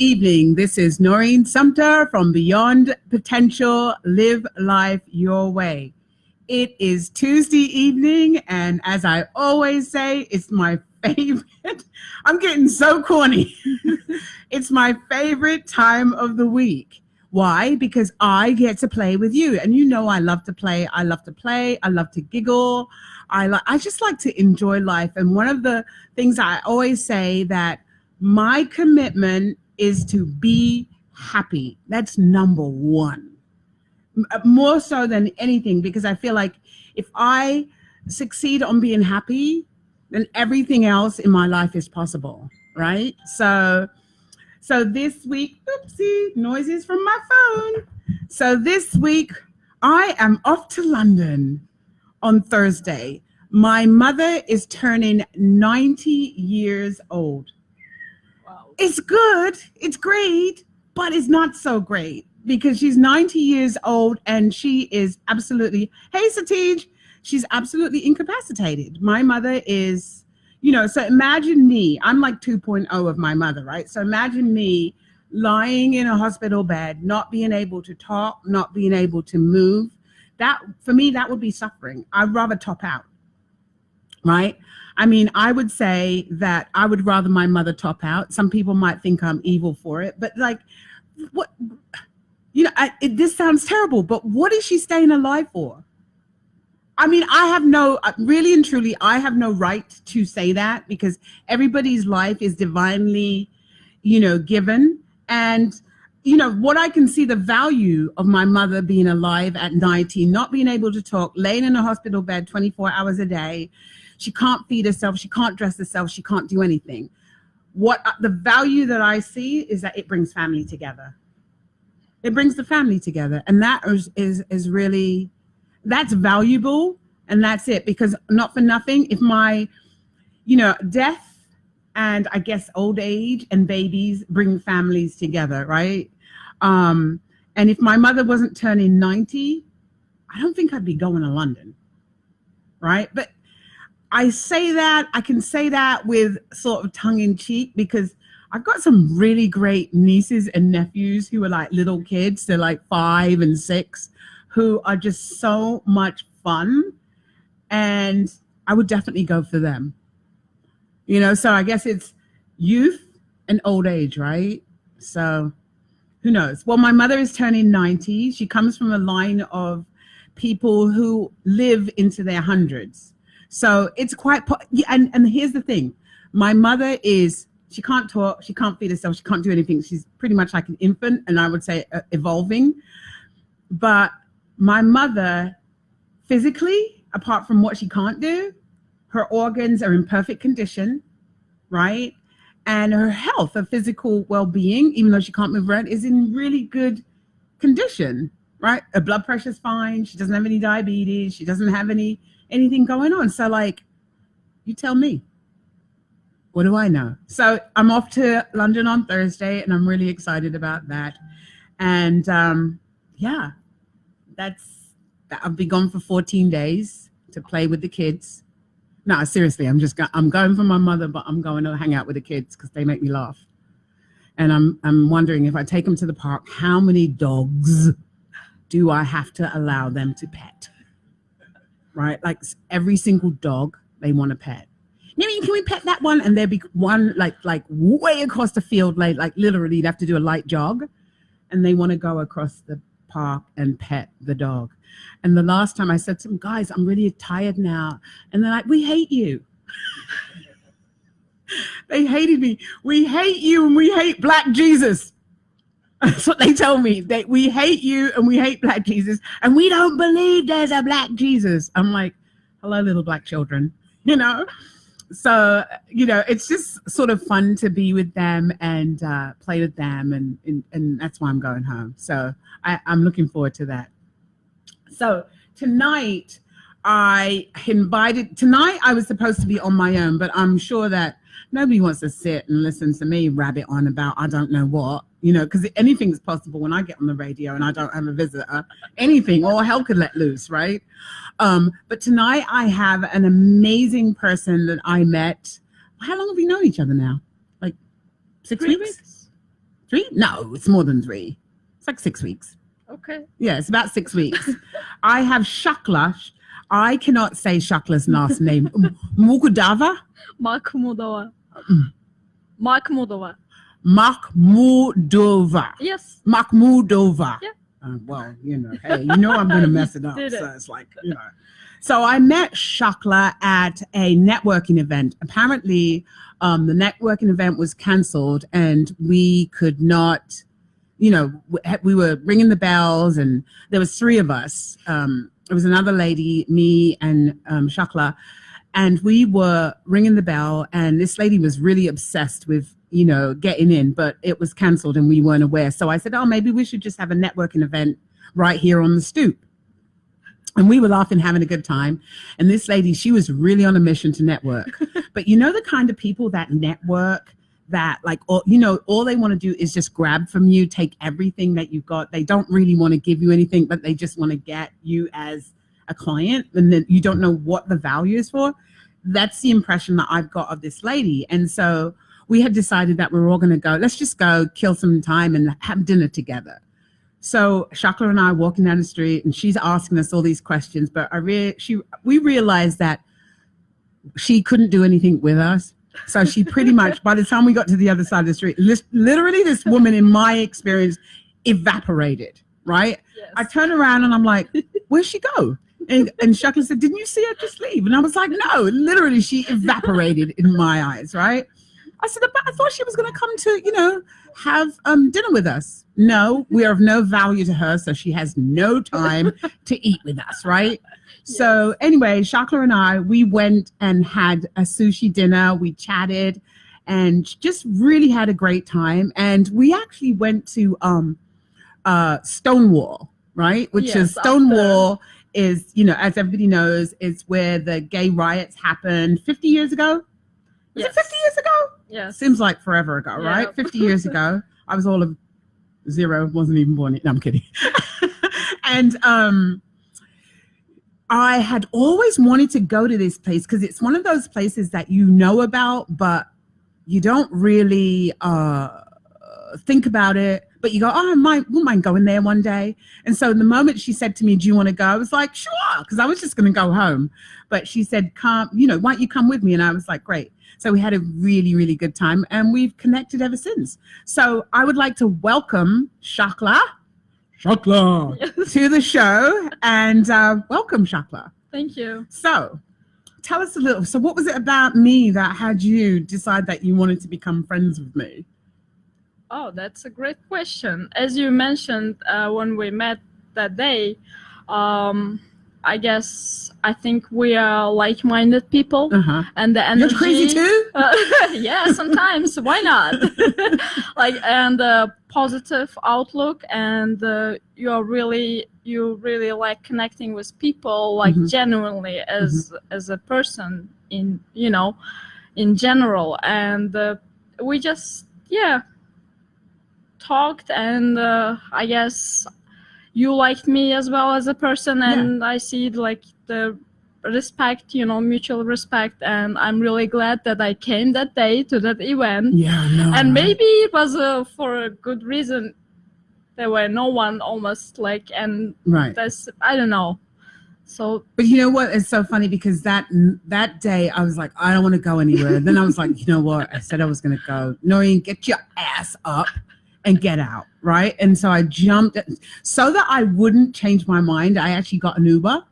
evening. This is Noreen Sumter from Beyond Potential, Live Life Your Way. It is Tuesday evening, and as I always say, it's my favorite. I'm getting so corny. It's my favorite time of the week. Why? Because I get to play with you, and you know I love to play. I love to play. I love to giggle. I just like to enjoy life. And one of the things I always say that my commitment is to be happy. That's number one. More so than anything, because I feel like if I succeed on being happy, then everything else in my life is possible, right? So this week, oopsie, noises from my phone. So this week, I am off to London on Thursday. My mother is turning 90 years old. It's good, it's great, but it's not so great because she's 90 years old and she is absolutely, hey Satij, she's absolutely incapacitated. My mother is, so imagine me, I'm like 2.0 of my mother, right? So imagine me lying in a hospital bed, not being able to talk, not being able to move. That, for me, that would be suffering. I'd rather top out, right? I mean, I would say that I would rather my mother top out. Some people might think I'm evil for it, but like, what, this sounds terrible, but what is she staying alive for? I mean, I have really and truly, I have no right to say that because everybody's life is divinely, given. And, what I can see the value of my mother being alive at 90, not being able to talk, laying in a hospital bed 24 hours a day. She can't feed herself. She can't dress herself. She can't do anything. What the value that I see is that it brings family together. It brings the family together. And that is really, that's valuable. And that's it. Because not for nothing, if my, death and I guess old age and babies bring families together, right? And if my mother wasn't turning 90, I don't think I'd be going to London, right? But I can say that with sort of tongue in cheek because I've got some really great nieces and nephews who are like little kids. They're like 5 and 6 who are just so much fun. And I would definitely go for them. So I guess it's youth and old age, right? So who knows? Well, my mother is turning 90. She comes from a line of people who live into their hundreds. So it's quite, and here's the thing. My mother she can't talk, she can't feed herself, she can't do anything. She's pretty much like an infant, and I would say evolving. But my mother, physically, apart from what she can't do, her organs are in perfect condition, right? And her health, her physical well-being, even though she can't move around, is in really good condition, right? Her blood pressure's fine. She doesn't have any diabetes. She doesn't have anything going on. So like, you tell me, what do I know? So I'm off to London on Thursday and I'm really excited about that. And I'll be gone for 14 days to play with the kids. No, seriously, I'm going for my mother, but I'm going to hang out with the kids because they make me laugh. And I'm wondering if I take them to the park, how many dogs do I have to allow them to pet? Right? Like every single dog they want to pet. Maybe can we pet that one? And there'd be one like way across the field, like literally you'd have to do a light jog. And they want to go across the park and pet the dog. And the last time I said to them, guys, I'm really tired now. And they're like, we hate you. They hated me. We hate you and we hate Black Jesus. That's what they tell me. We hate you and we hate Black Jesus. And we don't believe there's a Black Jesus. I'm like, hello, little Black children, So, it's just sort of fun to be with them and play with them. And that's why I'm going home. So I'm looking forward to that. So tonight I was supposed to be on my own, but I'm sure that nobody wants to sit and listen to me rabbit on about I don't know what, because anything's possible when I get on the radio and I don't have a visitor. Anything, all hell could let loose, right? But tonight I have an amazing person that I met. How long have we known each other now? Like 6 weeks? 3? No, it's more than 3. It's like 6 weeks. Okay. Yeah, it's about 6 weeks. I have Shakhlo. I cannot say Shakhla's last name. Makhmudova? Makhmudova. Makhmudova. Makhmudova. Yes. Makhmudova. Yeah. Well, hey, I'm going to mess it up. So it's like, So I met Shakhlo at a networking event. Apparently, the networking event was canceled and we could not, we were ringing the bells and there was 3 of us. It was another lady, me and Shakhlo, and we were ringing the bell and this lady was really obsessed with, getting in, but it was canceled and we weren't aware. So I said, maybe we should just have a networking event right here on the stoop. And we were laughing, having a good time. And this lady, she was really on a mission to network. But the kind of people that network that all they want to do is just grab from you, take everything that you've got. They don't really want to give you anything, but they just want to get you as a client. And then you don't know what the value is for. That's the impression that I've got of this lady. And so we had decided that we were all going to go, let's just go kill some time and have dinner together. So Shakhlo and I are walking down the street and she's asking us all these questions, but we realized that she couldn't do anything with us. So she pretty much, by the time we got to the other side of the street, literally this woman, in my experience, evaporated, right? Yes. I turned around and I'm like, where'd she go? And Shakhlo said, didn't you see her just leave? And I was like, no, literally she evaporated in my eyes, right? I said, but I thought she was going to come to, have dinner with us. No, we are of no value to her, so she has no time to eat with us, right? Yes. So anyway, Shakhlo and I, we went and had a sushi dinner. We chatted and just really had a great time. And we actually went to Stonewall, right? Which is Stonewall is, as everybody knows, is where the gay riots happened 50 years ago. Was it 50 years ago? Yeah. Seems like forever ago, right? 50 years ago. I was all of 0, wasn't even born yet. No, I'm kidding. And I had always wanted to go to this place because it's one of those places that you know about, but you don't really think about it. But you go, I wouldn't mind going there one day. And so the moment she said to me, do you want to go? I was like, sure, because I was just going to go home. But she said, come, why don't you come with me? And I was like, great. So we had a really, really good time and we've connected ever since. So I would like to welcome Shakhlo to the show and welcome Shakhlo. Thank you. So tell us a little. So what was it about me that had you decide that you wanted to become friends with me? Oh, that's a great question. As you mentioned when we met that day, I think we are like-minded people, and the energy. You're crazy too? Yeah, sometimes. Why not? And the positive outlook, and you really like connecting with people, genuinely as a person in general, and we just talked, and I guess you liked me as well as a person, and I see the respect, mutual respect, and I'm really glad that I came that day to that event. And maybe it was for a good reason. There were no one almost and that's, I don't know. So, but you know what? It's so funny because that day I was like, I don't want to go anywhere. Then I was like, you know what? I said I was going to go. Noreen, get your ass up and get out, right? And so I jumped, so that I wouldn't change my mind. I actually got an Uber,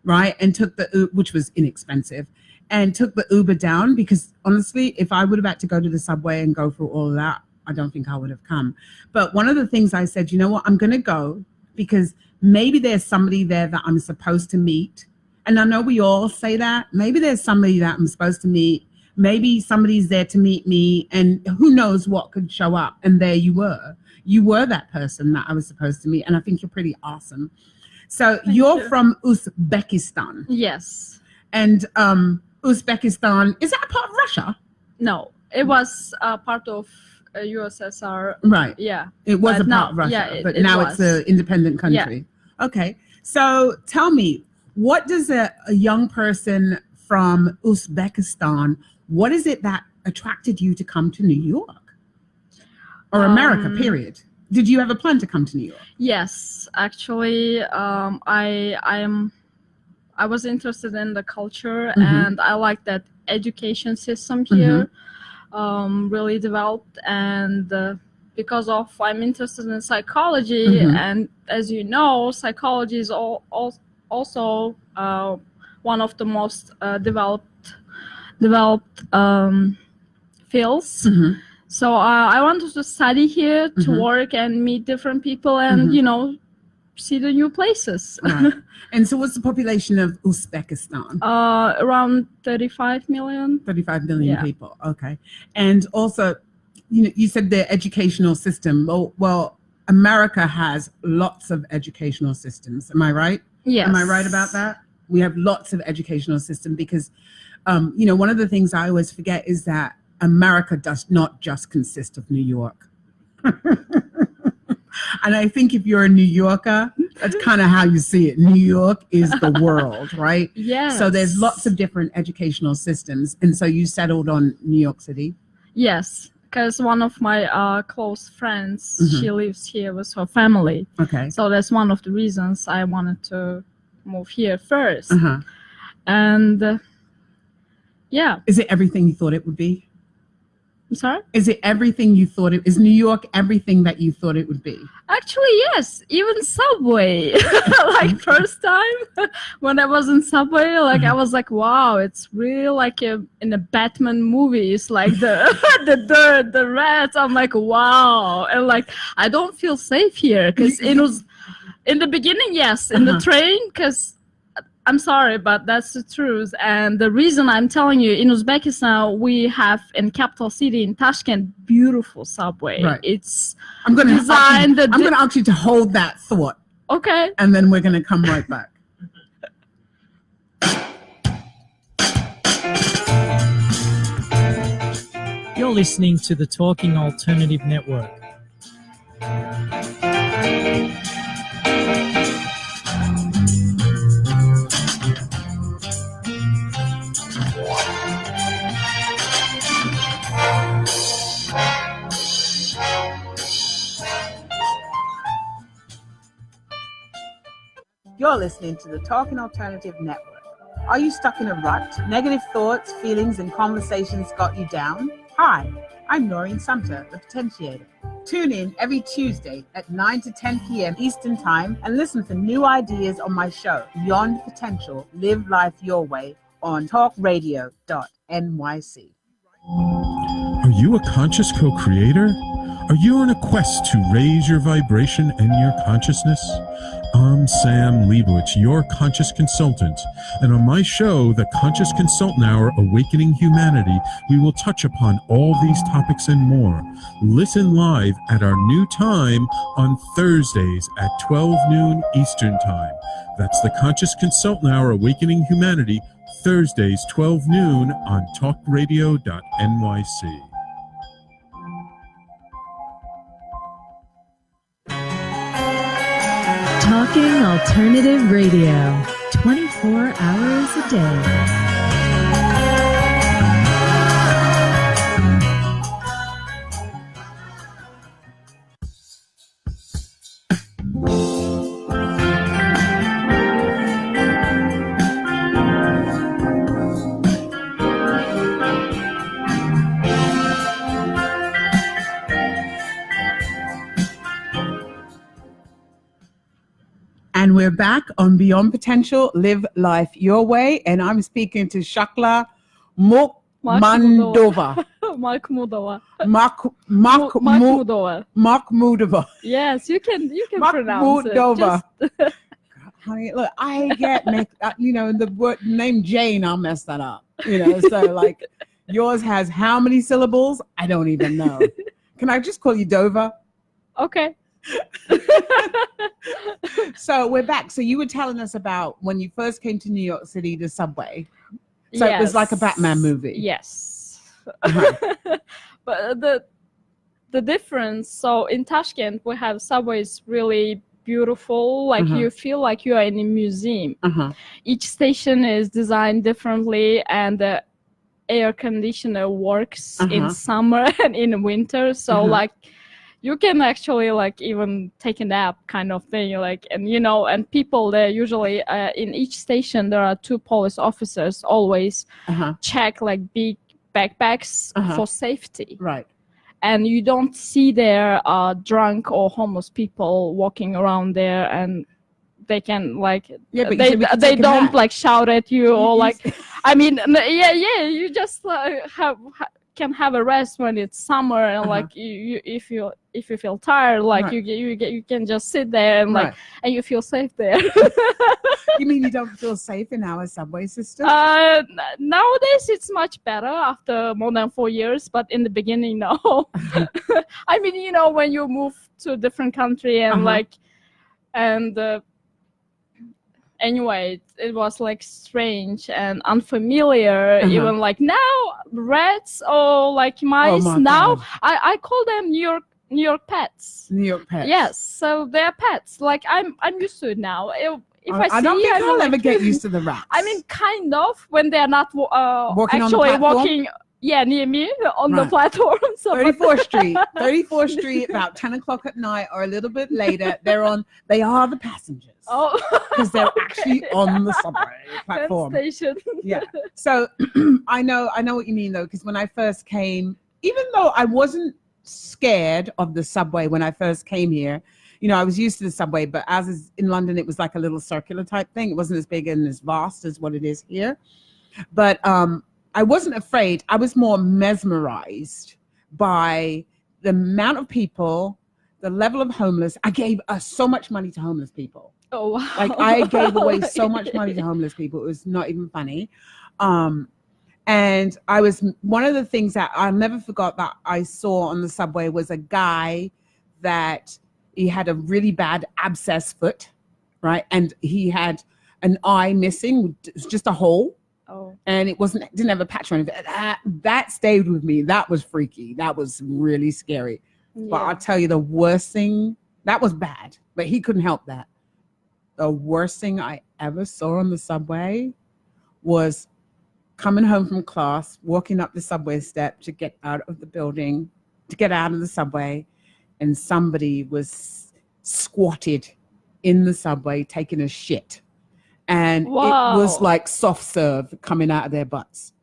right? And took which was inexpensive, and took the Uber down because honestly, if I would have had to go to the subway and go through all of that, I don't think I would have come. But one of the things I said, you know what? I'm going to go because maybe there's somebody there that I'm supposed to meet. And I know we all say that. Maybe there's somebody that I'm supposed to meet. Maybe somebody's there to meet me, and who knows what could show up. And there you were. You were that person that I was supposed to meet. And I think you're pretty awesome. So you're from Uzbekistan. Yes. And Uzbekistan, is that a part of Russia? No, it was part of USSR. Right. Yeah. It was a part of Russia, but now it's an independent country. Yeah. Okay. So tell me, what does a young person from Uzbekistan, what is it that attracted you to come to New York? Or America, period. Did you ever plan to come to New York? Yes, actually, I was interested in the culture, and I like that education system here really developed. And because of I'm interested in psychology, and as you know, psychology is also one of the most developed fields. So I wanted to study here, to work and meet different people, and see the new places. Right. And so what's the population of Uzbekistan? Around 35 million. 35 million people. Okay. And also, you said the educational system. Well, America has lots of educational systems. Am I right? Yes. Am I right about that? We have lots of educational system because, one of the things I always forget is that America does not just consist of New York. And I think if you're a New Yorker, that's kind of how you see it. New York is the world, right? Yes. So there's lots of different educational systems. And so you settled on New York City? Yes, because one of my close friends, she lives here with her family. Okay. So that's one of the reasons I wanted to move here first. And yeah. Is it everything you thought it would be? I'm sorry? Is it everything you thought it is? New York everything that you thought it would be? Actually, yes. Even Subway. Like first time when I was in Subway, like I was like, wow, it's really like in a Batman movie. It's like the dirt, the rats. I'm like, wow. And like, I don't feel safe here because it was in the beginning, yes, in the train, because I'm sorry, but that's the truth. And the reason I'm telling you, in Uzbekistan, we have in capital city, in Tashkent, beautiful subway. Right. It's I'm going designed. to ask you to hold that thought. Okay. And then we're going to come right back. You're listening to the Talking Alternative Network. You're listening to the Talking Alternative Network. Are you stuck in a rut? Negative thoughts, feelings, and conversations got you down? Hi, I'm Noreen Sumter, the Potentiator. Tune in every Tuesday at 9 to 10 p.m. Eastern Time and listen for new ideas on my show, Beyond Potential, Live Life Your Way, on talkradio.nyc. Are you a conscious co-creator? Are you on a quest to raise your vibration and your consciousness? I'm Sam Leibowitz, your conscious consultant, and on my show, The Conscious Consultant Hour, Awakening Humanity, we will touch upon all these topics and more. Listen live at our new time on Thursdays at 12 noon Eastern Time. That's The Conscious Consultant Hour, Awakening Humanity, Thursdays, 12 noon on talkradio.nyc. Talking Alternative Radio, 24 hours a day. And we're back on Beyond Potential, Live Life Your Way. And I'm speaking to Shakhlo Makhmudova. Makhmudova. Yes, you can pronounce it. Makhmudova. Honey, look, I get the word name Jane, I'll mess that up. So like yours has how many syllables? I don't even know. Can I just call you Dova? Okay. So we're back. So you were telling us about when you first came to New York City, the subway. So yes. It was like a Batman movie. Yes. Uh-huh. But the difference, so in Tashkent we have subways really beautiful, like you feel like you are in a museum. Each station is designed differently, and the air conditioner works in summer and in winter, so like you can actually like even take a nap kind of thing, like, and you know, and people there usually in each station there are 2 police officers always check like big backpacks for safety. Right. And you don't see there drunk or homeless people walking around there, and they can like they don't like shout at you or like I mean you just can have a rest when it's summer, and like you if you feel tired, like you can just sit there and like and you feel safe there. You mean you don't feel safe in our subway system? Nowadays it's much better after more than 4 years, but in the beginning, no. I mean, you know, when you move to a different country and like, and anyway, it was like strange and unfamiliar. Even like now, rats or like mice. Now I call them New York pets. New York pets. Yes, so they're pets. Like I'm used to it now. If I don't think I'll ever get used to the rats. I mean, kind of, when they're not walking near me on the platform. So 34th Street, about 10 o'clock at night or a little bit later, they are the passengers. Oh, because they're actually on the subway platform. Station. Yeah. So I know what you mean though, because when I first came, even though I wasn't scared of the subway when I first came here, you know, I was used to the subway, but as is in London, it was like a little circular type thing. It wasn't as big and as vast as what it is here. But I wasn't afraid. I was more mesmerized by the amount of people, the level of homeless. I gave so much money to homeless people. Oh, wow. Like I gave away so much money to homeless people. It was not even funny. And I was, one of the things that I'll never forgot that I saw on the subway was a guy that he had a really bad abscess foot, right? And he had an eye missing, just a hole. Oh. And it didn't have a patch on it. That stayed with me. That was freaky. That was really scary. Yeah. But I'll tell you the worst thing, that was bad, but he couldn't help that. The worst thing I ever saw on the subway was coming home from class, walking up the subway step to get out of the building, to get out of the subway, and somebody was squatted in the subway taking a shit. And It was like soft serve coming out of their butts.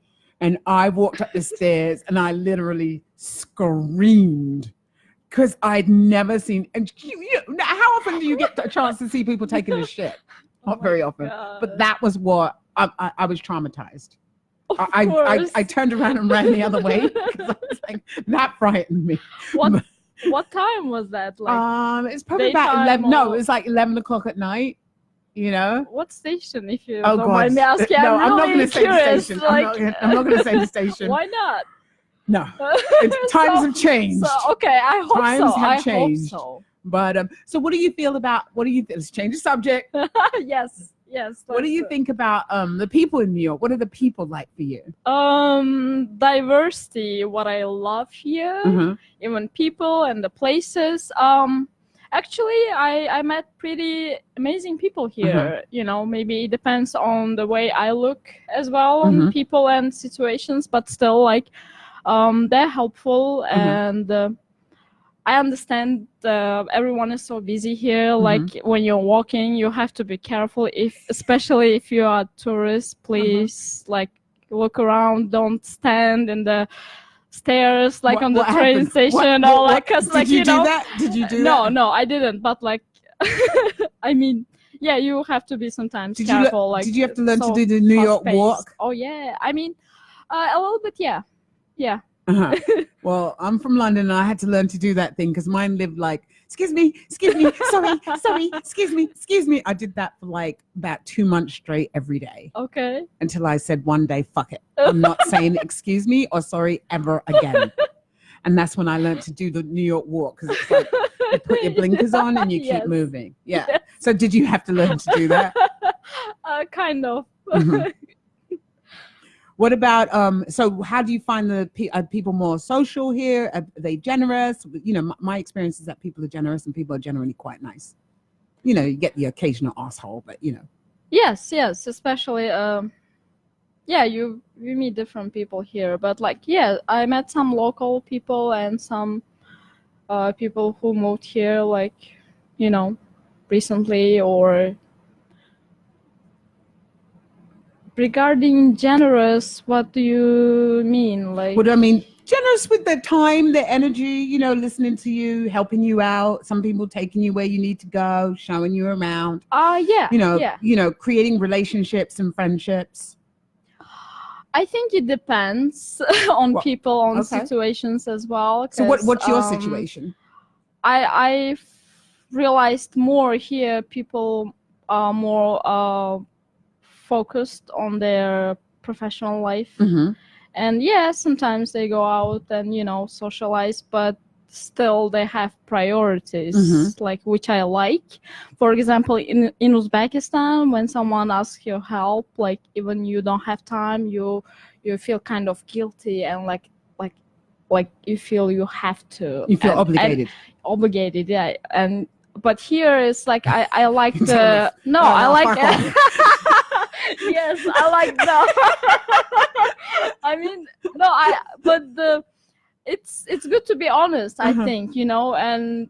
And I walked up the stairs and I literally screamed because I'd never seen, and how often do you get a chance to see people taking a shit? Not very often. God. But that was what, I was traumatized. I turned around and ran the other way because I was like, that frightened me. What time was that? Like, it's probably about 11. No, it was like 11 o'clock at night. You know what station? If you don't mind me asking, no, I'm not really going to say the station. Like, I'm not going to say the station. Why not? No, times have changed. So, okay, I hope times so. have changed. Hope so. But so, what do you feel about? Let's change the subject. Yes. What do you think about the people in New York? What are the people like for you? Diversity. What I love here, even people and the places. Actually, I met pretty amazing people here. You know, maybe it depends on the way I look as well on people and situations, but still, like, they're helpful and. I understand everyone is so busy here. Like when you're walking, you have to be careful. Especially if you are a tourist, please like look around. Don't stand in the stairs like on the train station or like. Cause like Did you do that? Did you do that? No, I didn't. But like, I mean, yeah, you have to be sometimes careful. Like, did you have to learn to do the New York walk? Oh yeah, I mean, a little bit. Yeah. Well, I'm from London and I had to learn to do that thing because mine lived like, excuse me, sorry, excuse me. I did that for like about 2 months straight every day. Okay. Until I said one day, fuck it. I'm not saying excuse me or sorry ever again. And that's when I learned to do the New York walk because it's like you put your blinkers on and you keep moving. Yeah. Yes. So did you have to learn to do that? Kind of. What about, so how do you find people more social here? Are they generous? You know, my experience is that people are generous and people are generally quite nice. You know, you get the occasional asshole, but you know. Yes, especially, you meet different people here. But like, yeah, I met some local people and some people who moved here, like, you know, recently, or regarding generous, what do you mean? Like, What do I mean? Generous with their time, their energy, you know, listening to you, helping you out. Some people taking you where you need to go, showing you around. yeah, You know, creating relationships and friendships. I think it depends on people, on situations as well. So what's your situation? I realized more here people are more focused on their professional life. Mm-hmm. And yeah, sometimes they go out and, you know, socialize, but still they have priorities, like, which I like. For example, in Uzbekistan, when someone asks your help, like, even you don't have time, you feel kind of guilty, and like you feel you have to. You feel obligated. Obligated, yeah. And but here it's like I like the I like yes, I like I mean, it's good to be honest, I think, you know, and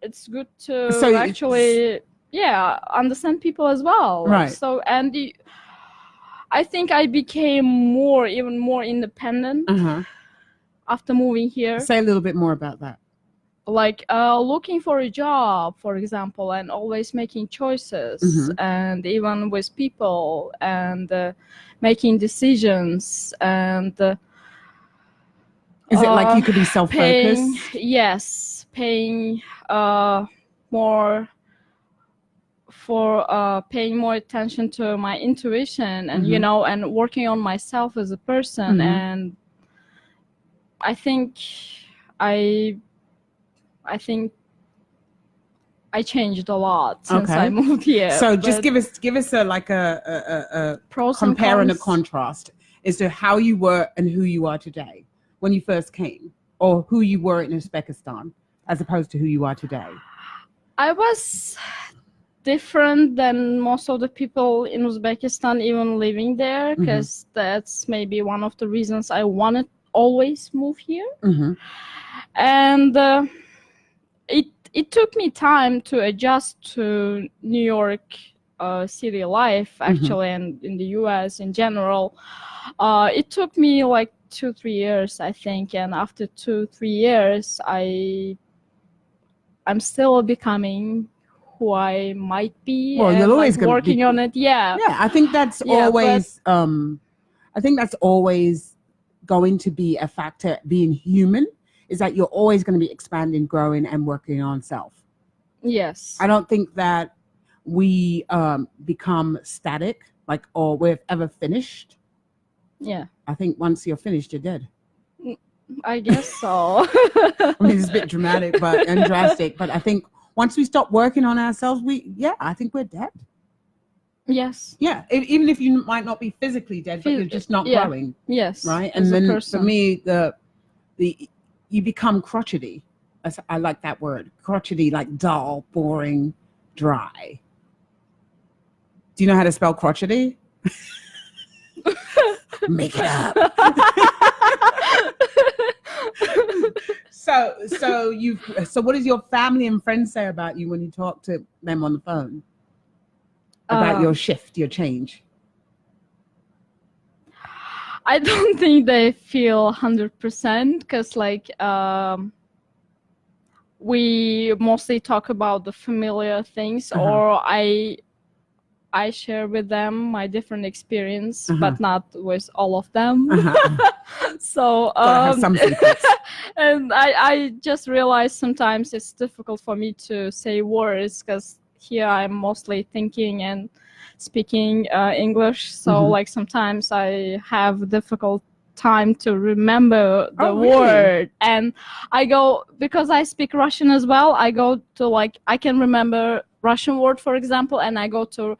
it's good to actually understand people as well. Right. So, and I think I became even more independent after moving here. Say a little bit more about that. Like looking for a job, for example, and always making choices, and even with people, and making decisions, and is it like you could be self-focused? Paying more for paying more attention to my intuition, and you know, and working on myself as a person. And I think I changed a lot since I moved here. So just give us a pros compare and a cons. contrast as to how you were and who you are today when you first came, or who you were in Uzbekistan as opposed to who you are today. I was different than most of the people in Uzbekistan, even living there, because that's maybe one of the reasons I wanted always move here. And it took me time to adjust to New York city life, actually, and in the US in general. It took me like 2-3 years, I think, and after 2-3 years, I'm still becoming who I might be. Well, you're always like, working on it. Yeah, I think that's always going to be a factor. Being human is that you're always going to be expanding, growing, and working on self. Yes. I don't think that we become static, like, or we're ever finished. Yeah. I think once you're finished, you're dead. I guess so. I mean, it's a bit dramatic and drastic, but I think once we stop working on ourselves, I think we're dead. Yes. Yeah. Even if you might not be physically dead, but you're just not growing. Yes. Right. And then for me, you become crotchety. I like that word. Crotchety, like dull, boring, dry. Do you know how to spell crotchety? Make it up. So what does your family and friends say about you when you talk to them on the phone about your shift, your change? I don't think they feel 100%, because like we mostly talk about the familiar things, or I share with them my different experience, but not with all of them. So have some secrets. And I just realized sometimes it's difficult for me to say words, because here I'm mostly thinking and speaking English. So like sometimes I have difficult time to remember the word. And I go, because I speak Russian as well, I go to like, I can remember Russian word, for example, and I go to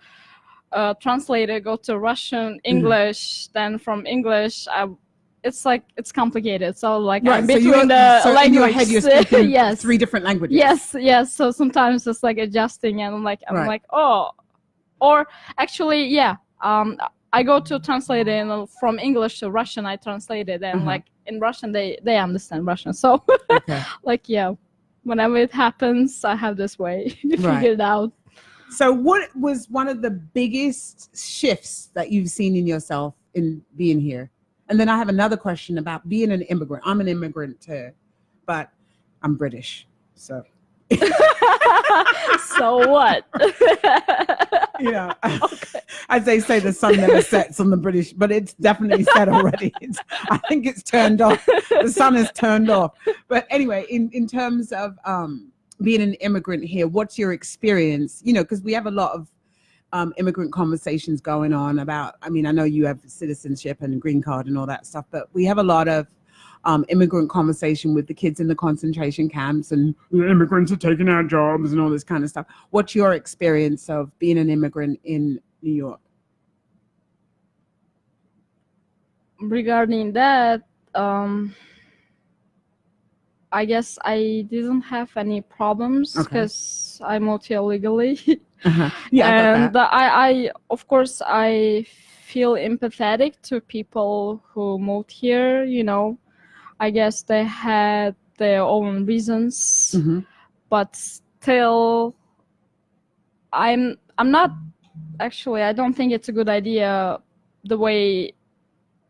translator, go to Russian, English, then from English, it's like, it's complicated. So like I'm between the language. In your head you're speaking 3 different languages. Yes. So sometimes it's like adjusting, and I'm like, oh, or actually, I go to translate it, and from English to Russian I translate it, and like in Russian, they understand Russian. So Okay. like, yeah, whenever it happens, I have this way Right. figured out. So what was one of the biggest shifts that you've seen in yourself in being here? And then I have another question about being an immigrant. I'm an immigrant too, but I'm British. So, So what? you know, as they say, the sun never sets on the British, but it's definitely set already. I think it's turned off. The sun is turned off. But anyway, in terms of being an immigrant here, what's your experience? You know, because we have a lot of immigrant conversations going on about, I mean, I know you have citizenship and green card and all that stuff, but we have a lot of immigrant conversation with the kids in the concentration camps, and the immigrants are taking our jobs and all this kind of stuff. What's your experience of being an immigrant in New York? Regarding that, I guess I didn't have any problems because I moved here legally. Yeah, and I of course I feel empathetic to people who moved here. You know, I guess they had their own reasons, but still, I'm not actually. I don't think it's a good idea the way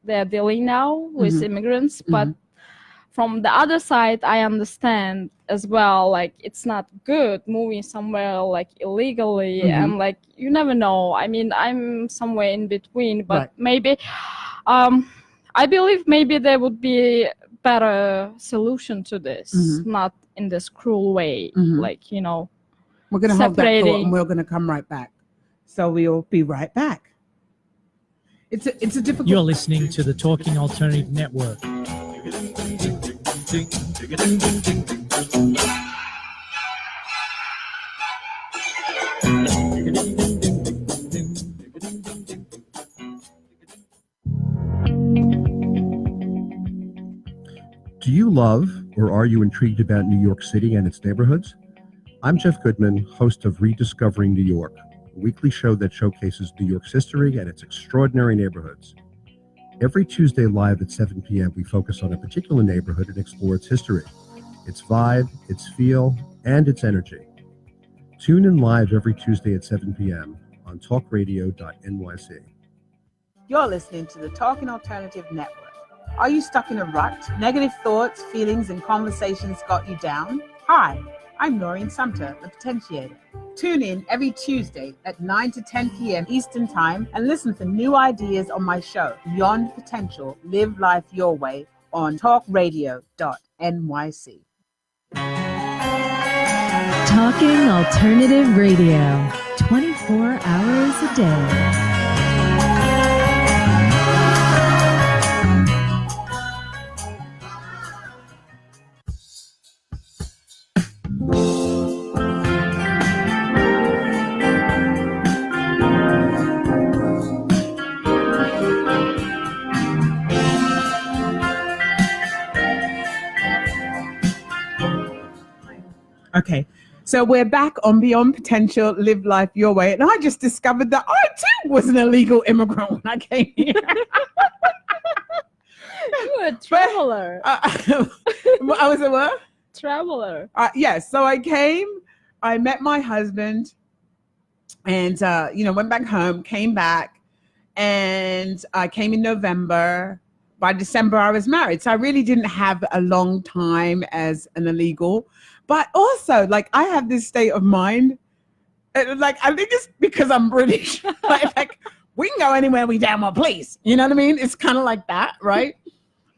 they're dealing now with immigrants, but from the other side, I understand as well, like, it's not good moving somewhere like illegally, and like, you never know. I mean, I'm somewhere in between, but maybe I believe maybe there would be a better solution to this, not in this cruel way, like, you know, we're going to hold that thought and we're going to come right back. So we'll be right back. It's a difficult. You're listening to the Talking Alternative Network. Do you love or are you intrigued about New York City and its neighborhoods? I'm Jeff Goodman, host of Rediscovering New York, a weekly show that showcases New York's history and its extraordinary neighborhoods. Every Tuesday live at 7 p.m., we focus on a particular neighborhood and explore its history, its vibe, its feel, and its energy. Tune in live every Tuesday at 7 p.m. on talkradio.nyc. You're listening to the Talking Alternative Network. Are you stuck in a rut? Negative thoughts, feelings, and conversations got you down? Hi, I'm Noreen Sumter, the Potentiator. Tune in every Tuesday at 9 to 10 p.m. Eastern Time and listen for new ideas on my show, Beyond Potential, Live Life Your Way, on talkradio.nyc. Talking Alternative Radio, 24 hours a day. Okay, so we're back on Beyond Potential, Live Life Your Way. And I just discovered that I too was an illegal immigrant when I came here. You were a traveler. I was a what? Traveler. Yes, so I came, I met my husband, and, went back home, came back, and I came in November. By December, I was married. So I really didn't have a long time as an illegal. But also, like, I have this state of mind, like, I think it's because I'm British. like, we can go anywhere we damn well please. You know what I mean? It's kind of like that, right?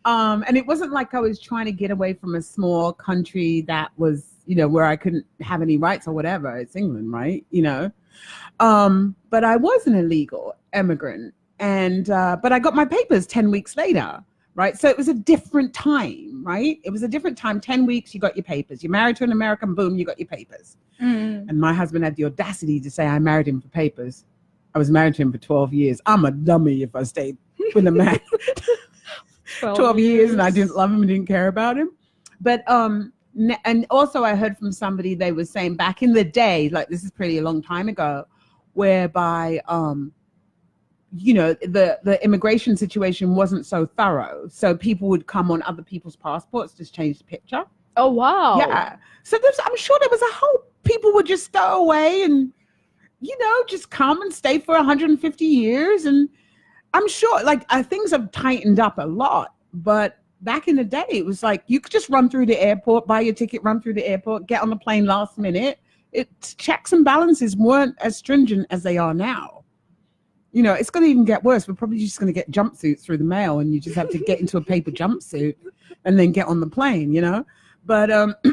And it wasn't like I was trying to get away from a small country that was, where I couldn't have any rights or whatever. It's England, right? But I was an illegal immigrant. And but I got my papers 10 weeks later. Right. So it was a different time, right? It was a different time. 10 weeks, you got your papers. You're married to an American, boom, you got your papers. And my husband had the audacity to say I married him for papers. I was married to him for 12 years. I'm a dummy if I stayed with a man 12 years and I didn't love him and didn't care about him. But and also I heard from somebody, they were saying back in the day, like this is pretty a long time ago, whereby the immigration situation wasn't so thorough. So people would come on other people's passports, just change the picture. Oh, wow. Yeah. So I'm sure there was a whole, people would just stow away and, just come and stay for 150 years. And I'm sure things have tightened up a lot, but back in the day, it was like, you could just run through the airport, buy your ticket, run through the airport, get on the plane last minute. Checks and balances weren't as stringent as they are now. It's going to even get worse. We're probably just going to get jumpsuits through the mail, and you just have to get into a paper jumpsuit and then get on the plane, But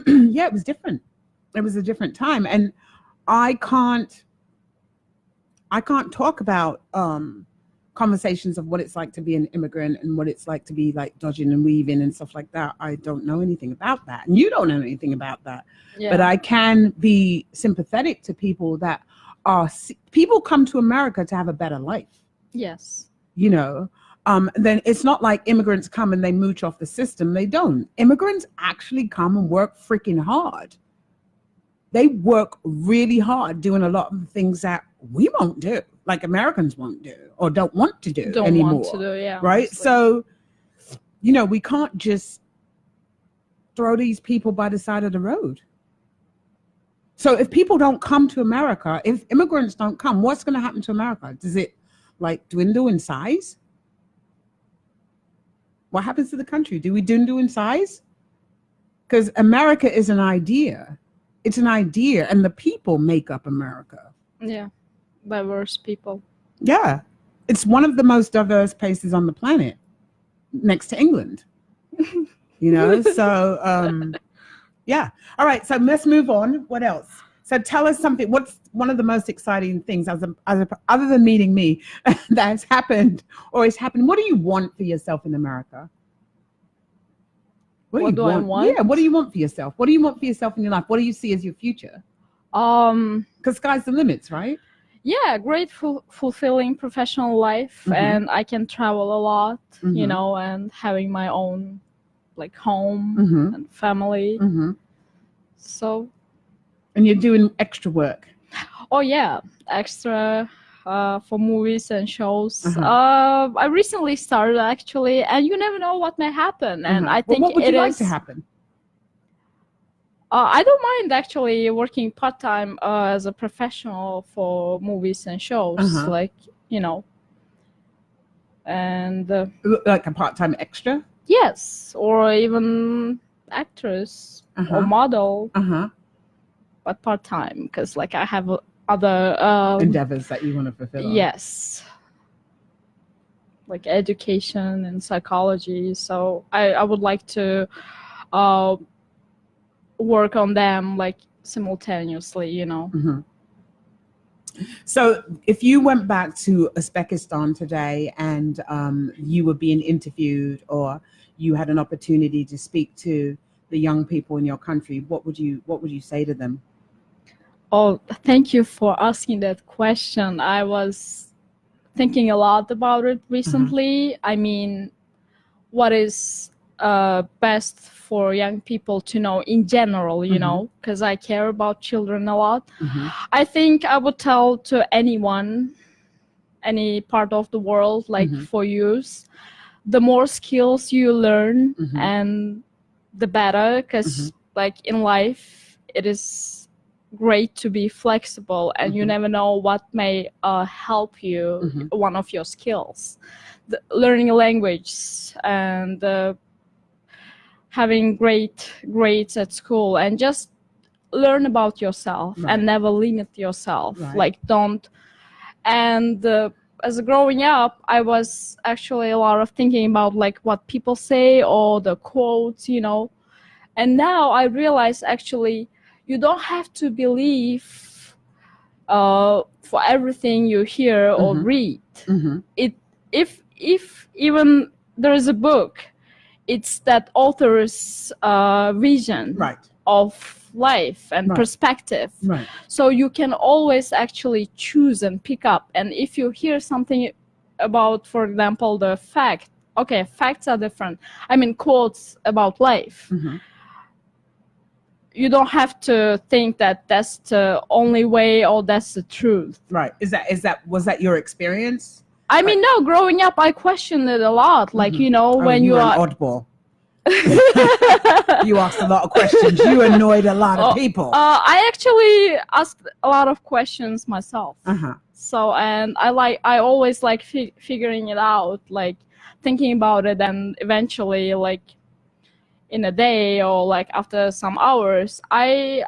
yeah, it was different. It was a different time. And I can't talk about conversations of what it's like to be an immigrant and what it's like to be like dodging and weaving and stuff like that. I don't know anything about that. And you don't know anything about that. Yeah. But I can be sympathetic to people that people come to America to have a better life. Yes. Then it's not like immigrants come and they mooch off the system. They don't. Immigrants actually come and work freaking hard. They work really hard doing a lot of the things that we won't do, like Americans won't do or don't want to do anymore. Yeah. Right? Honestly. So, we can't just throw these people by the side of the road. So if people don't come to America, if immigrants don't come, what's going to happen to America? Does it dwindle in size? What happens to the country? Do we dwindle in size? Because America is an idea. It's an idea, and the people make up America. Yeah, diverse people. Yeah, it's one of the most diverse places on the planet, next to England. So yeah. All right. So let's move on. What else? So tell us something. What's one of the most exciting things other than meeting me that's happened or is happening? What do you want for yourself in America? What do I want? Yeah. What do you want for yourself? What do you want for yourself in your life? What do you see as your future? Because sky's the limits, right? Yeah. Great, fulfilling professional life. And I can travel a lot, and having my own home and family. So, and you're doing extra work. Oh yeah, extra for movies and shows. I recently started actually, and you never know what may happen. And I think what would you like to happen? I don't mind actually working part-time as a professional for movies and shows, and like a part-time extra. Yes, or even actress or model, but part-time, because I have other endeavors that you want to fulfill. Yes, like education and psychology. So I would like to work on them simultaneously, So if you went back to Uzbekistan today and you were being interviewed or you had an opportunity to speak to the young people in your country, what would you say to them? Oh, thank you for asking that question. I was thinking a lot about it recently. I mean, what is best for young people to know in general, because I care about children a lot. I think I would tell to anyone, any part of the world, for youth, the more skills you learn and the better, because in life it is great to be flexible and you never know what may help you, one of your skills. Learning a language and having great grades at school and just learn about yourself and never limit yourself. Don't. And as growing up, I was actually a lot of thinking about what people say or the quotes, and now I realize actually you don't have to believe for everything you hear or read. If even there is a book, it's that author's vision of life and perspective. So you can always actually choose and pick up. And if you hear something about, for example, the fact, facts are different. I mean, quotes about life. You don't have to think that that's the only way or that's the truth. Right. Was that your experience? I mean, no, growing up, I questioned it a lot. Like, you know, when you you were are... an oddball. You asked a lot of questions. You annoyed a lot of people. I actually asked a lot of questions myself. Uh-huh. So, and I always like figuring it out, like thinking about it, and eventually, like in a day or like after some hours, I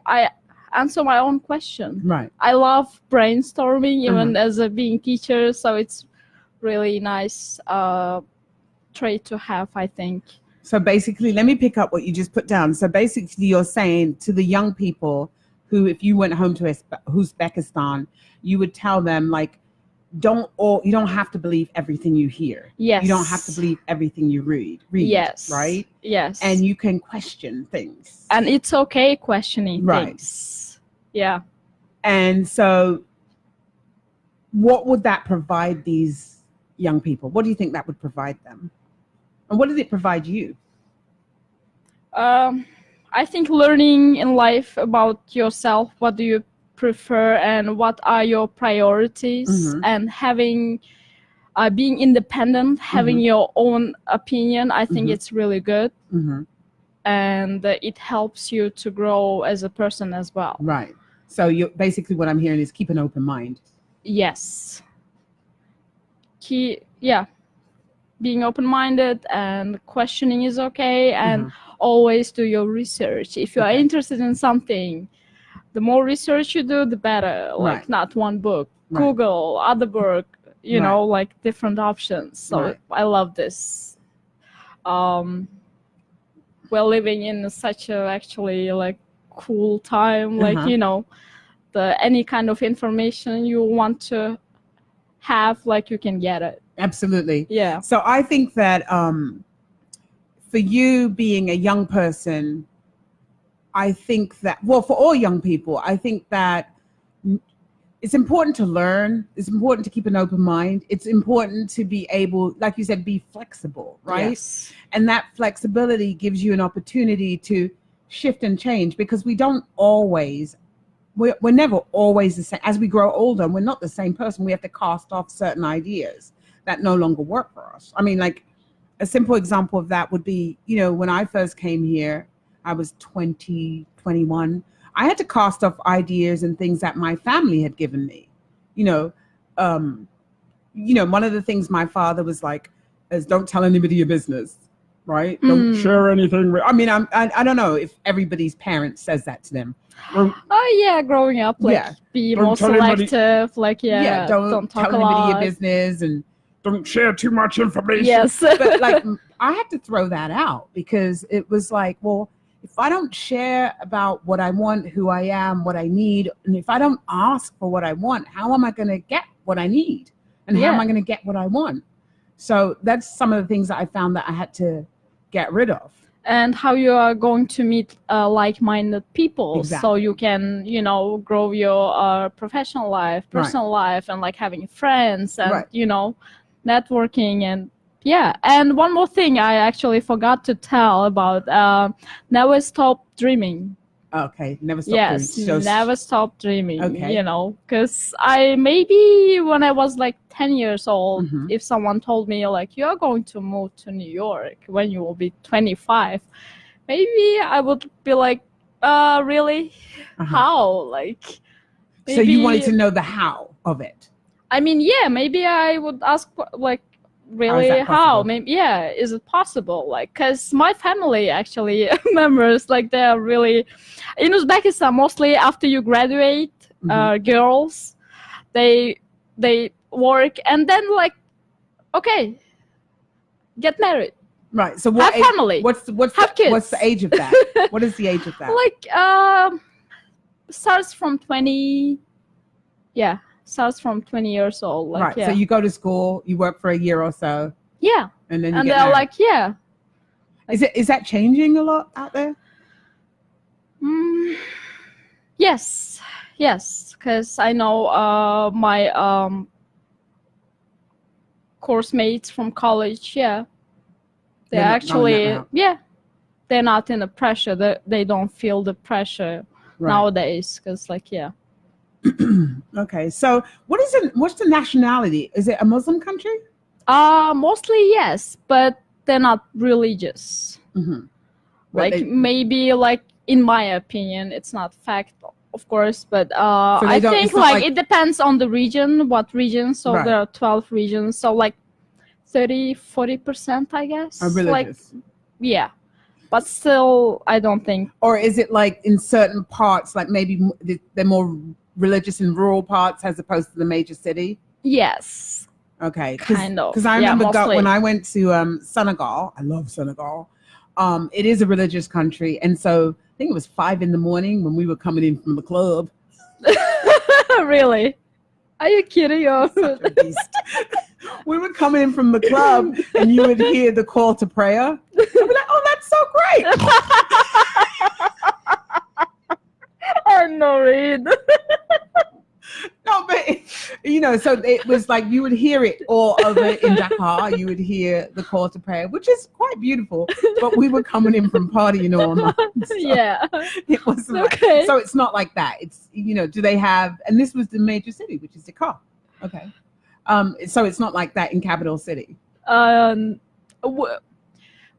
answer my own question. Right. I love brainstorming, even as a being teacher. So it's really nice trait to have, I think. So basically, let me pick up what you just put down. So basically, you're saying to the young people who, if you went home to Uzbekistan, you would tell them, like, you don't have to believe everything you hear. Yes. You don't have to believe everything you read. Yes. Right? Yes. And you can question things. And it's okay questioning things. Yeah. And so what would that provide these young people? What do you think that would provide them? And what did it provide you? I think learning in life about yourself, what do you prefer and what are your priorities, and having being independent, having your own opinion, I think it's really good. And it helps you to grow as a person as well. Right. So you basically, what I'm hearing is keep an open mind. Yes. Being open-minded and questioning is okay, and always do your research. If you are interested in something, the more research you do, the better. Like not one book, Google, other book, you know, like different options. So I love this. We're living in such a actually like cool time. Like, you know, any kind of information you want to have, like you can get it. Absolutely. Yeah. So I think that for you being a young person, I think that, well, for all young people, I think that it's important to learn. It's important to keep an open mind. It's important to be able, like you said, be flexible, right? Yes. And that flexibility gives you an opportunity to shift and change, because we don't always, we're never always the same. As we grow older, we're not the same person. We have to cast off certain ideas that no longer work for us. I mean, like a simple example of that would be, you know, when I first came here, I was 20, 21. I had to cast off ideas and things that my family had given me. You know, one of the things my father was like is, don't tell anybody your business, right? Don't share anything. I mean, I don't know if everybody's parents says that to them. Oh yeah, growing up, like be more selective, like don't talk tell a anybody lot. your business and don't share too much information. Yes. But like I had to throw that out, because it was like, well, if I don't share about what I want, who I am, what I need, and if I don't ask for what I want, how am I going to get what I need? And how am I going to get what I want? So that's some of the things that I found that I had to get rid of. And how you are going to meet like-minded people, Exactly. so you can, you know, grow your professional life, personal life, and like having friends and, you know, networking. And and one more thing I actually forgot to tell about, never stop dreaming. Okay, never stop dreaming. Yes, never stop dreaming. Okay. You know, because maybe when I was like 10 years old, if someone told me like you're going to move to New York when you will be 25, maybe I would be like, really? How? Like, so you wanted to know the how of it. I mean, maybe I would ask like, really, how? Maybe, is it possible? Like, because my family actually members, like, they are really in Uzbekistan. Mostly after you graduate, girls, they work and then like, okay, get married. Right. So what have family. What's have kids. What's the age of that? What is the age of that? Like, starts from 20. Yeah. Starts from 20 years old. Like, right. So you go to school, you work for a year or so. Yeah. And then they're married. like, Is that changing a lot out there? Yes. Because I know my course mates from college. They're actually they're not in the pressure. They don't feel the pressure nowadays. Because like Okay. So what's the nationality? Is it a Muslim country? Mostly yes, but they're not religious. Mm-hmm. Like maybe like in my opinion, it's not fact, of course, but I think like it depends on the region, what region. So Right. there are 12 regions, so like 30-40%, I guess. Are religious. Like, yeah, but still, I don't think. Or is it like in certain parts, like maybe they're more religious in rural parts as opposed to the major city? Yes. Okay. Kind of. Because I remember mostly. when I went to Senegal, I love Senegal. It is a religious country. And so I think it was 5 a.m. when we were coming in from the club. Really? Are you kidding? Or? Such a beast. We were coming in from the club and you would hear the call to prayer. I'd be like, oh, that's so great. Oh, no, Reed. No, but so it was like you would hear it all over in Dakar. You would hear the call to prayer, which is quite beautiful. But we were coming in from partying all night. So Yeah. it was Okay. So it's not like that. It's do they have? And this was the major city, which is Dakar. Okay. So it's not like that in capital city.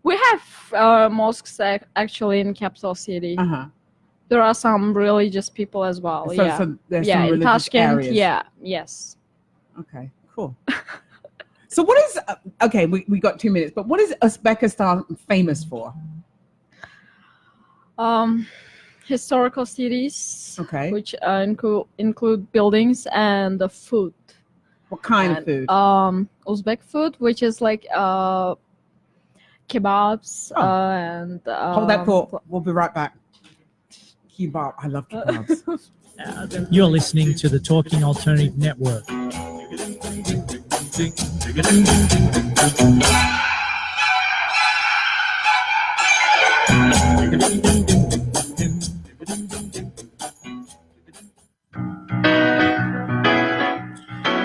We have mosques actually in capital city. Uh-huh. There are some religious people as well. So, yeah. so there's Yeah, some in religious Tashkent. areas. Yeah. Yes. Okay, cool. So what is okay? We got 2 minutes, but what is Uzbekistan famous for? Historical cities. Okay. Which include buildings and the food. What kind of food? Uzbek food, which is like kebabs and. Hold that thought. We'll be right back. Kebab. I love kebabs. You're listening to the Talking Alternative Network.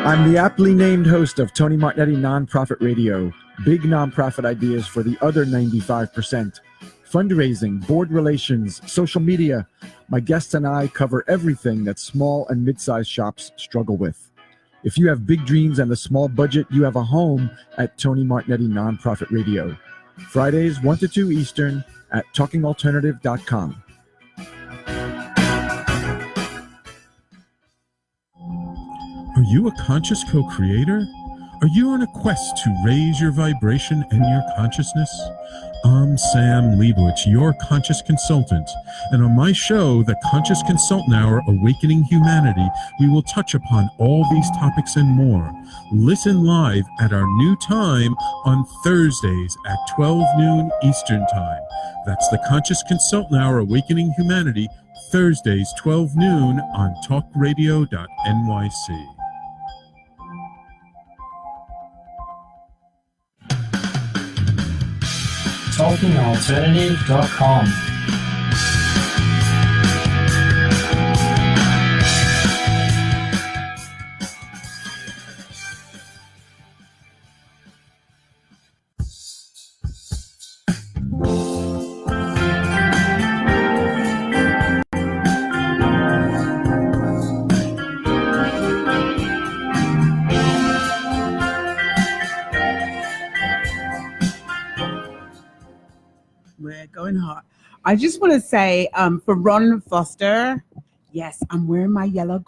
I'm the aptly named host of Tony Martignetti Nonprofit Radio. Big nonprofit ideas for the other 95%. Fundraising, board relations, social media. My guests and I cover everything that small and mid-sized shops struggle with. If you have big dreams and a small budget, you have a home at Tony Martignetti Nonprofit Radio. Fridays 1 to 2 Eastern at talkingalternative.com. Are you a conscious co-creator? Are you on a quest to raise your vibration and your consciousness? I'm Sam Leibowitz, your conscious consultant, and on my show, The Conscious Consultant Hour, Awakening Humanity, we will touch upon all these topics and more. Listen live at our new time on Thursdays at 12 noon Eastern Time. That's The Conscious Consultant Hour, Awakening Humanity, Thursdays 12 noon on talkradio.nyc. TalkingAlternative.com. We're going hard. I just want to say for Ron Foster, yes, I'm wearing my yellow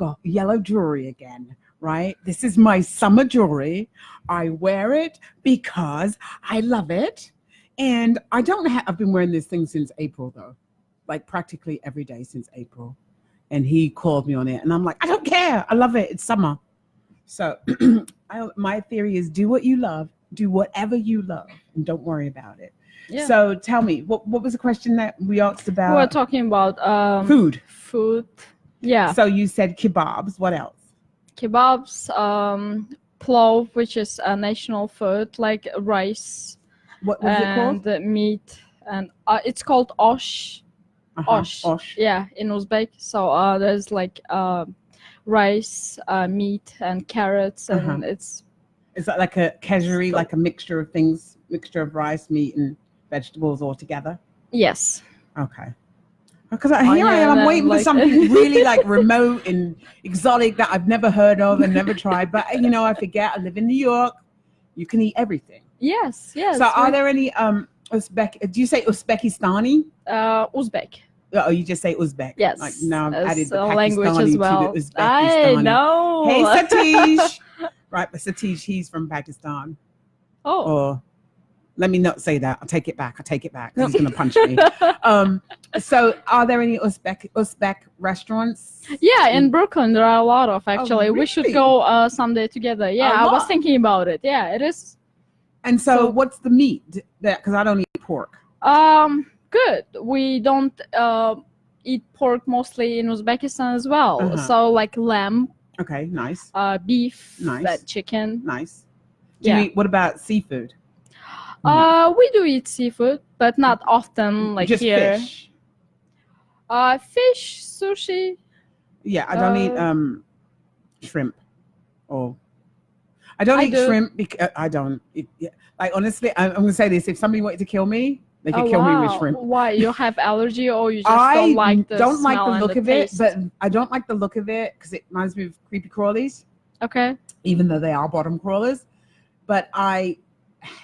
jewelry again, right? This is my summer jewelry. I wear it because I love it. And I don't have, I've been wearing this thing since April though, like practically every day since April. And he called me on it and I'm like, I don't care. I love it. It's summer. So my theory is do what you love, do whatever you love and don't worry about it. Yeah. So tell me, what was the question that we asked about? We're talking about food. Food. Yeah. So you said kebabs. What else? Kebabs, plov, which is a national food, like rice. What was it called? And meat. And it's called osh. Osh. Yeah, in Uzbek. So there's like rice, meat, and carrots, and it's. Is that like a kajari, like a mixture of things, mixture of rice, meat, and vegetables all together? Yes. Okay. Because here I am, I'm and waiting for like- something really like remote and exotic that I've never heard of and never tried. But I forget. I live in New York. You can eat everything. Yes. So are there any Uzbek? Do you say Uzbekistani? Uzbek? Oh, you just say Uzbek. Yes. Like now I've as added the a Pakistani language as well. to the I Uzbekistani. know. Hey Satish. Right, but Satish, he's from Pakistan. Oh. Or let me not say that. I'll take it back. He's gonna punch me. So are there any Uzbek restaurants? Yeah, in Brooklyn there are a lot of actually. We should really? go someday together. Yeah, A I was lot? thinking about it. Yeah, it is. And so what's the meat? Because I don't eat pork. Good. We don't eat pork mostly in Uzbekistan as well. Uh-huh. So like lamb, Okay, nice, beef, Nice. chicken. nice. Do you Yeah. eat, what about seafood? We do eat seafood, but not often like Just here. fish. Fish, sushi. Yeah, I don't eat shrimp. Or I don't I eat do. shrimp because I don't. Like honestly, I'm gonna say this: if somebody wanted to kill me, they could kill me with shrimp. Why? You have allergy or you just I don't like the don't like smell the and look the of it, taste? but I don't like the look of it because it reminds me of creepy crawlies, Okay. even though they are bottom crawlers. But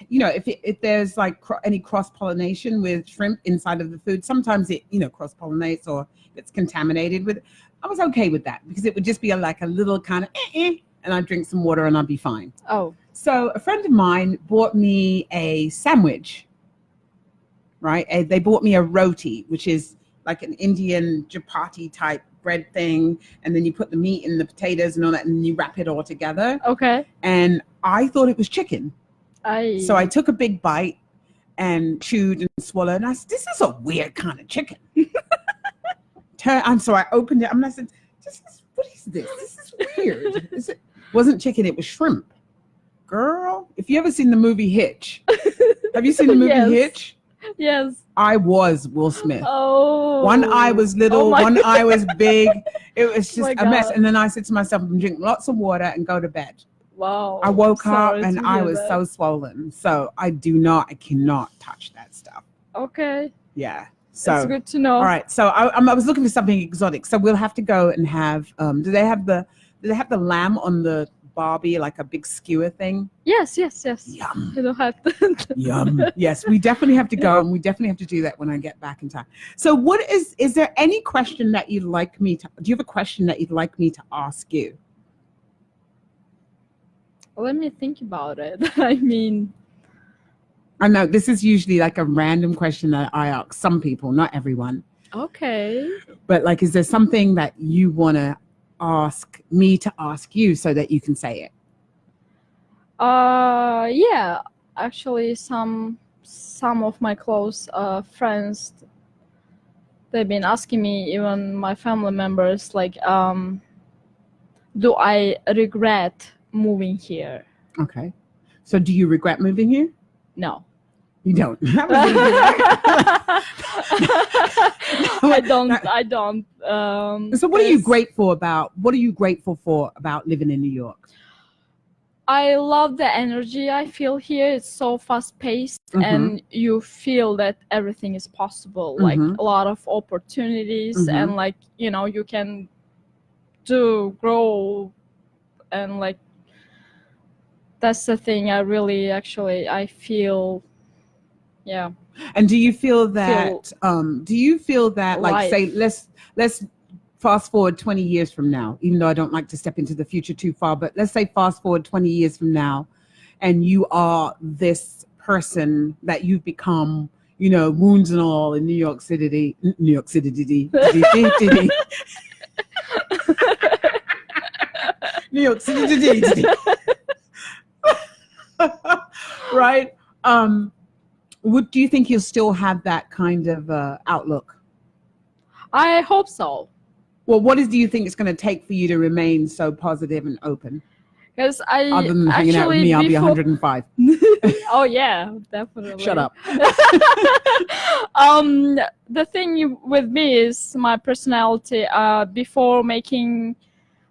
if there's like any cross pollination with shrimp inside of the food, sometimes it cross pollinates or gets contaminated with. I was okay with that because it would just be like a little kind of and I'd drink some water and I'd be fine. Oh. So a friend of mine bought me a sandwich, right? They bought me a roti, which is like an Indian chapati type bread thing. And then you put the meat and the potatoes and all that, and you wrap it all together. Okay. And I thought it was chicken. So I took a big bite and chewed and swallowed. And I said, this is a weird kind of chicken. And so I opened it. I said, what is this? This is weird. It wasn't chicken. It was shrimp. Girl, if you ever seen the movie Hitch, have you seen the movie Yes. Hitch? Yes. I was Will Smith. Oh. One eye was little, my one eye was big. It was just my a mess. God. And then I said to myself, I'm gonna drink lots of water and go to bed. Wow. I woke up Sorry and to I hear was that. so swollen. So I cannot touch that stuff. Okay. Yeah. So It's good to know. all right. So I was looking for something exotic. So we'll have to go and have. Do they have the lamb on the barbie, like a big skewer thing? Yes. Yum. You don't have to. Yum. Yes, we definitely have to go, and we definitely have to do that when I get back in time. So is there any question that you'd like me to, do you have a question that you'd like me to ask you? Let me think about it. I mean, I know this is usually like a random question that I ask some people, not everyone. okay. But like, is there something that you want to ask me to ask you so that you can say it? Yeah. Actually, some of my close friends, they've been asking me, even my family members, like, do I regret moving here? Okay. So do you regret moving here? No. You don't. I don't. So what are you 'cause grateful about? What are you grateful for about living in New York? I love the energy I feel here. It's so fast paced, and you feel that everything is possible. Like a lot of opportunities, and like you can grow, and like that's the thing. I really I feel. Yeah. And do you feel that like life. say let's fast forward 20 years from now, even though I don't like to step into the future too far, but let's say fast forward 20 years from now and you are this person that you've become, wounds and all in New York City. New York City. Right? Do you think you'll still have that kind of outlook? I hope so. Well, do you think it's going to take for you to remain so positive and open? Because I Other than hanging out with me, I'll be 105. Oh yeah, definitely. Shut up. The thing with me is my personality. Before making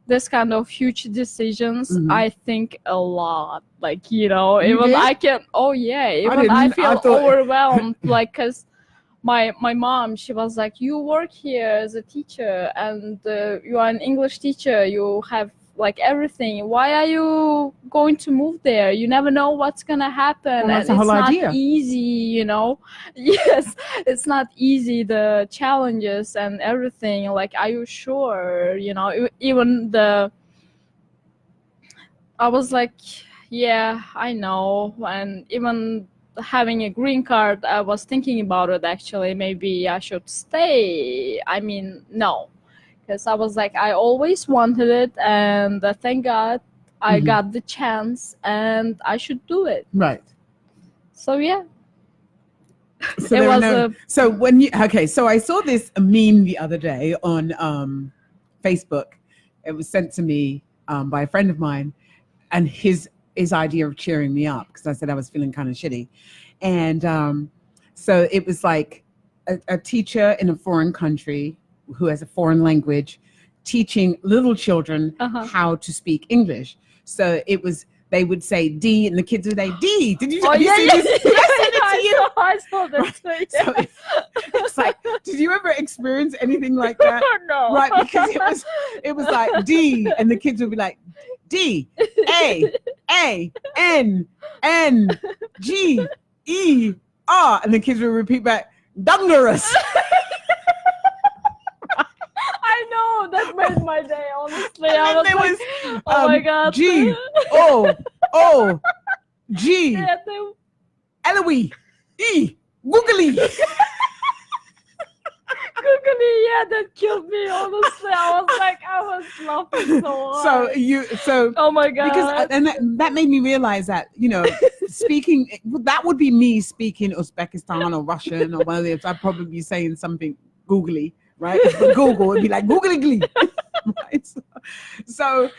this kind of huge decisions, I think a lot. Like even did? I can. Oh yeah, even didn't. I feel I thought- overwhelmed. Like, cause my mom, she was like, you work here as a teacher and you are an English teacher, you have like everything, why are you going to move there? You never know what's gonna happen. Well, that's and the it's whole not idea. easy, you know. Yes, it's not easy, the challenges and everything. Like, are you sure? You know, even I was like, yeah, I know. And even having a green card, I was thinking about it actually. Maybe I should stay. I mean, no. Because I was like, I always wanted it. And thank God I Mhm. got the chance and I should do it. Right. So, yeah. So It there were was no. a- So when you so I saw this meme the other day on Facebook. It was sent to me by a friend of mine, and his idea of cheering me up because I said I was feeling kind of shitty, and so it was like a teacher in a foreign country who has a foreign language teaching little children how to speak English. So it was, they would say D and the kids would say D. Did you? Oh, have you yeah, seen yeah, this? Did I send it to you? I saw that. Right. Too, So it's like, did you ever experience anything like that? No. Right, because it was like D, and the kids would be like D, A, N, G, E, R, and the kids would repeat back, Dungarus. I know, that made my day, honestly. And I then was there like, was, oh my God. G, O, G, Yeah, they- Eloise, E, Googly. Googly, yeah, that killed me, honestly. I was laughing so hard. So Oh my God. because and that made me realize that, you know, speaking, that would be me speaking Uzbekistan or Russian or one of those. I'd probably be saying something googly, right? But Google would be like googly glee. Right? So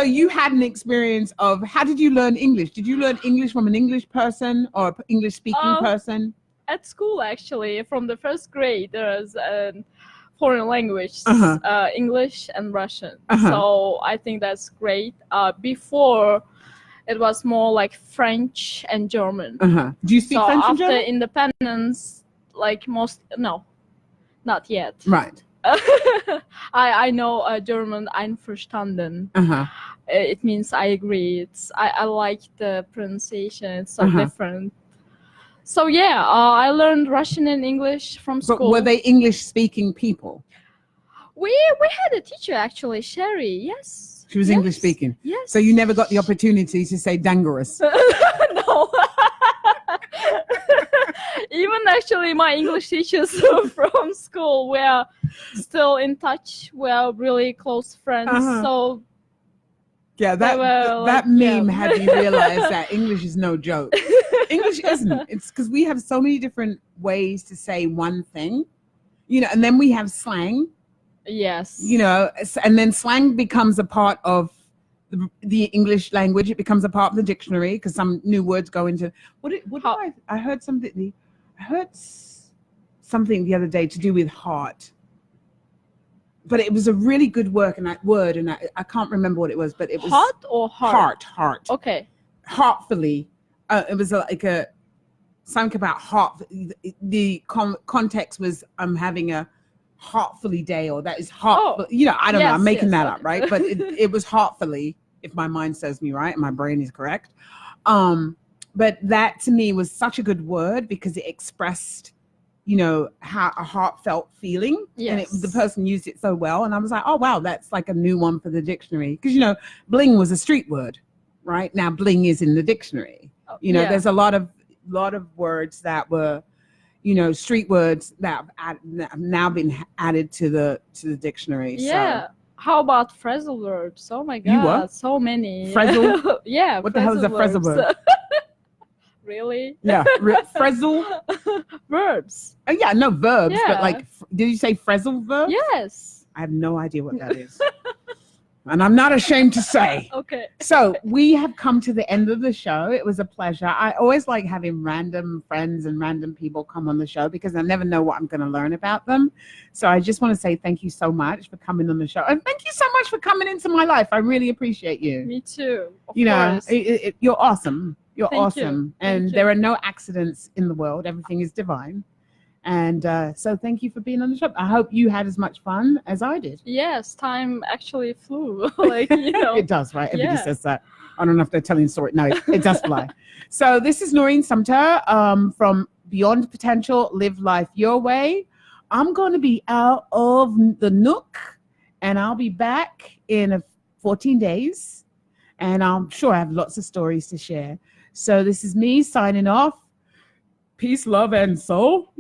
you had an experience of, how did you learn English? Did you learn English from an English person or English speaking person? At school, actually, from the first grade, there's foreign language, English and Russian. So I think that's great. Before, it was more like French and German. Do you speak French and after German? independence, like no, not yet. Right. I know German einverstanden. It means I agree. I like the pronunciation. It's so different. So yeah, I learned Russian and English from school. But were they English speaking people? We had a teacher actually, Sherry. Yes. She was English speaking. Yes. So you never got the opportunity to say dangerous. No. Even actually, my English teachers from school were still in touch. We're really close friends. So yeah, that meme had me realize that English is no joke. English isn't. It's because we have so many different ways to say one thing, you know, and then we have slang. Yes. You know, and then slang becomes a part of the English language. It becomes a part of the dictionary because some new words go into I heard something. I heard something the other day to do with heart, but it was a really good word, and I can't remember what it was, but it was heart or heart. Heart. Okay. Heartfully. It was like something about heart. The context was I'm having a heartfully day, or that is heart. You know, I don't know. I'm making that up, right? But it was heartfully, if my mind serves me right and my brain is correct. But that to me was such a good word because it expressed, you know, how a heartfelt feeling. Yes. And the person used it so well. And I was like, oh, wow, that's like a new one for the dictionary. Because, you know, bling was a street word, right? Now bling is in the dictionary. You know, there's a lot of words that were, you know, street words that have now been added to the dictionary. Yeah. So. How about phrasal words? Oh my God. You what? So many. Phrasal? Yeah. What the hell is a phrasal word? Really? Yeah. Phrasal? Verbs. Oh, yeah, no verbs, but like, did you say phrasal verbs? Yes. I have no idea what that is. And I'm not ashamed to say. Okay. So we have come to the end of the show. It was a pleasure. I always like having random friends and random people come on the show because I never know what I'm going to learn about them. So I just want to say thank you so much for coming on the show. And thank you so much for coming into my life. I really appreciate you. Me too. You know, you're awesome. You're awesome. And Thank you. there are no accidents in the world. Everything is divine. And so thank you for being on the show. I hope you had as much fun as I did. Yes, time actually flew. Like, you know. It does, right? Everybody Yeah. says that. I don't know if they're telling the story. No, it does fly. So this is Noreen Sumter from Beyond Potential, Live Life Your Way. I'm going to be out of the Nook, and I'll be back in 14 days. And I'm sure I have lots of stories to share. So this is me signing off. Peace, love, and soul.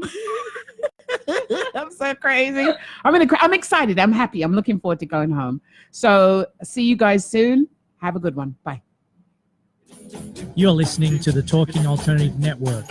I'm so crazy. I'm excited. I'm happy. I'm looking forward to going home. So see you guys soon. Have a good one. Bye. You're listening to the Talking Alternative Network.